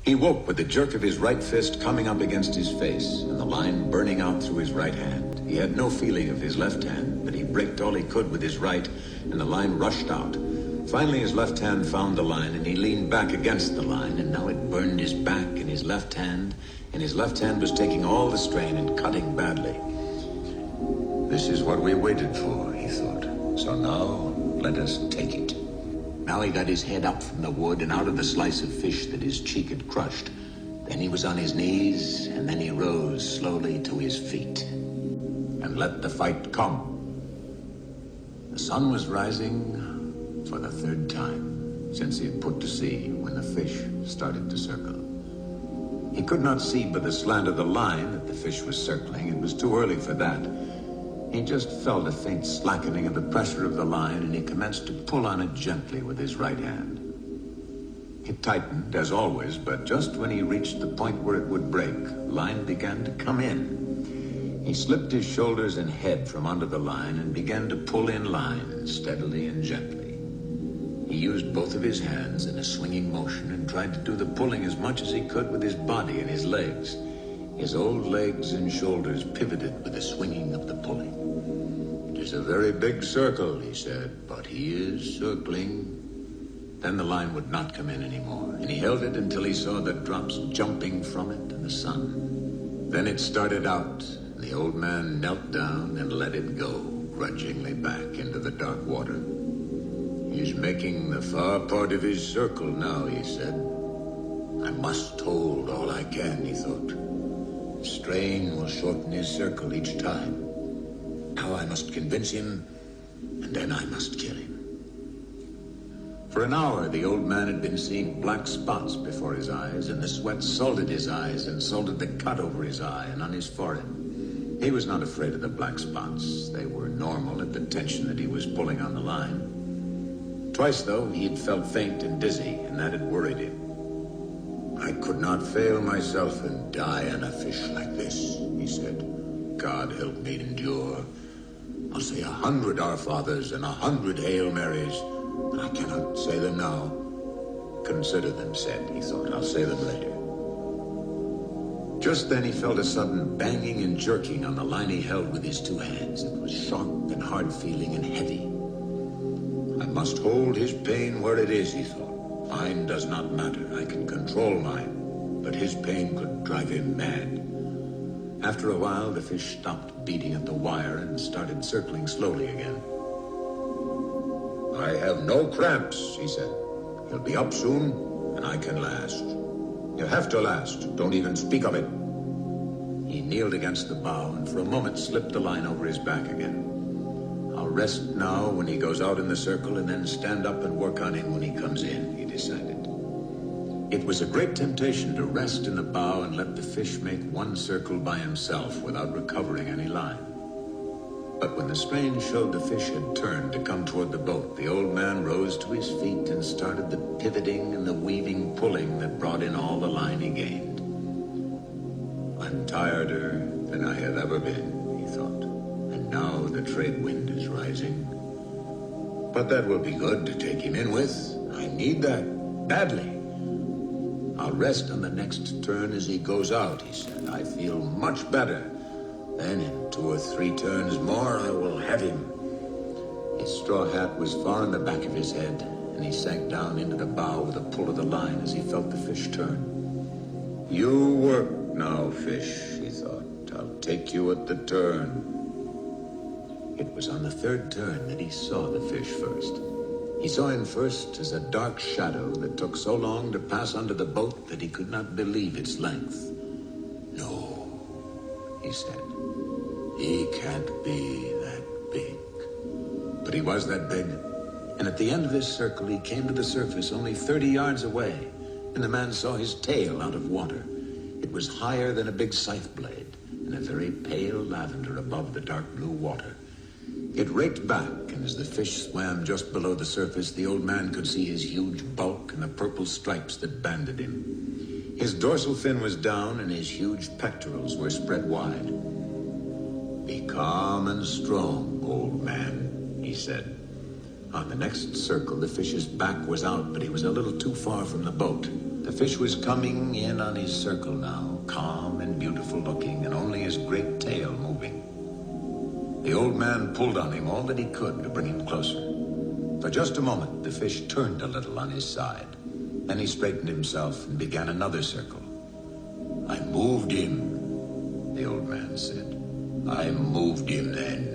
He woke with the jerk of his right fist coming up against his face and the line burning out through his right hand. He had no feeling of his left hand, but he braked all he could with his right, and the line rushed out. Finally, his left hand found the line, and he leaned back against the line, and now it burned his back and his left hand was taking all the strain and cutting badly. This is what we waited for, he thought. So now, let us take it. Now he got his head up from the wood and out of the slice of fish that his cheek had crushed. Then he was on his knees, and then he rose slowly to his feet. And let the fight come. The sun was rising for the third time since he had put to sea when the fish started to circle. He could not see by the slant of the line that the fish was circling. It was too early for that. He just felt a faint slackening of the pressure of the line, and he commenced to pull on it gently with his right hand. It tightened, as always, but just when he reached the point where it would break, the line began to come in. He slipped his shoulders and head from under the line and began to pull in line, steadily and gently. He used both of his hands in a swinging motion and tried to do the pulling as much as he could with his body and his legs. His old legs and shoulders pivoted with the swinging of the pulling. "It is a very big circle," he said, "but he is circling." Then the line would not come in anymore, and he held it until he saw the drops jumping from it in the sun. Then it started out, and the old man knelt down and let it go, grudgingly back into the dark water. "He's making the far part of his circle now," he said. "I must hold all I can," he thought. "Strain will shorten his circle each time. Now I must convince him, and then I must kill him." For an hour, the old man had been seeing black spots before his eyes, and the sweat salted his eyes and salted the cut over his eye and on his forehead. He was not afraid of the black spots. They were normal at the tension that he was pulling on the line. Twice, though, he had felt faint and dizzy, and that had worried him. "I could not fail myself and die on a fish like this," he said. "God help me endure. I'll say 100 Our Fathers and 100 Hail Marys. I cannot say them now. Consider them said," he thought. "I'll say them later." Just then he felt a sudden banging and jerking on the line he held with his two hands. It was sharp and hard-feeling and heavy. "I must hold his pain where it is," he thought. "Mine does not matter. I can control mine, but his pain could drive him mad." After a while, the fish stopped beating at the wire and started circling slowly again. "I have no cramps," he said. "He'll be up soon, and I can last." "You have to last. Don't even speak of it." He kneeled against the bow and for a moment slipped the line over his back again. "I'll rest now when he goes out in the circle and then stand up and work on him when he comes in," he decided. It was a great temptation to rest in the bow and let the fish make one circle by himself without recovering any line. But when the strain showed the fish had turned to come toward the boat, the old man rose to his feet and started the pivoting and the weaving pulling that brought in all the line he gained. "I'm tireder than I have ever been," he thought, "and now the trade wind is rising. But that will be good to take him in with. I need that badly. I'll rest on the next turn as he goes out," he said. "I feel much better. Then in 2 or 3 turns more, I will have him." His straw hat was far in the back of his head, and he sank down into the bow with a pull of the line as he felt the fish turn. "You work now, fish," he thought. "I'll take you at the turn." It was on the 3rd turn that he saw the fish first. He saw him first as a dark shadow that took so long to pass under the boat that he could not believe its length. "No," he said. "He can't be that big." But he was that big, and at the end of this circle he came to the surface only 30 yards away, and the man saw his tail out of water. It was higher than a big scythe blade, and a very pale lavender above the dark blue water. It raked back, and as the fish swam just below the surface, the old man could see his huge bulk and the purple stripes that banded him. His dorsal fin was down, and his huge pectorals were spread wide. "Be calm and strong, old man," he said. On the next circle, the fish's back was out, but he was a little too far from the boat. The fish was coming in on his circle now, calm and beautiful looking, and only his great tail moving. The old man pulled on him all that he could to bring him closer. For just a moment, the fish turned a little on his side. Then he straightened himself and began another circle. "I moved him," the old man said. "I moved him then."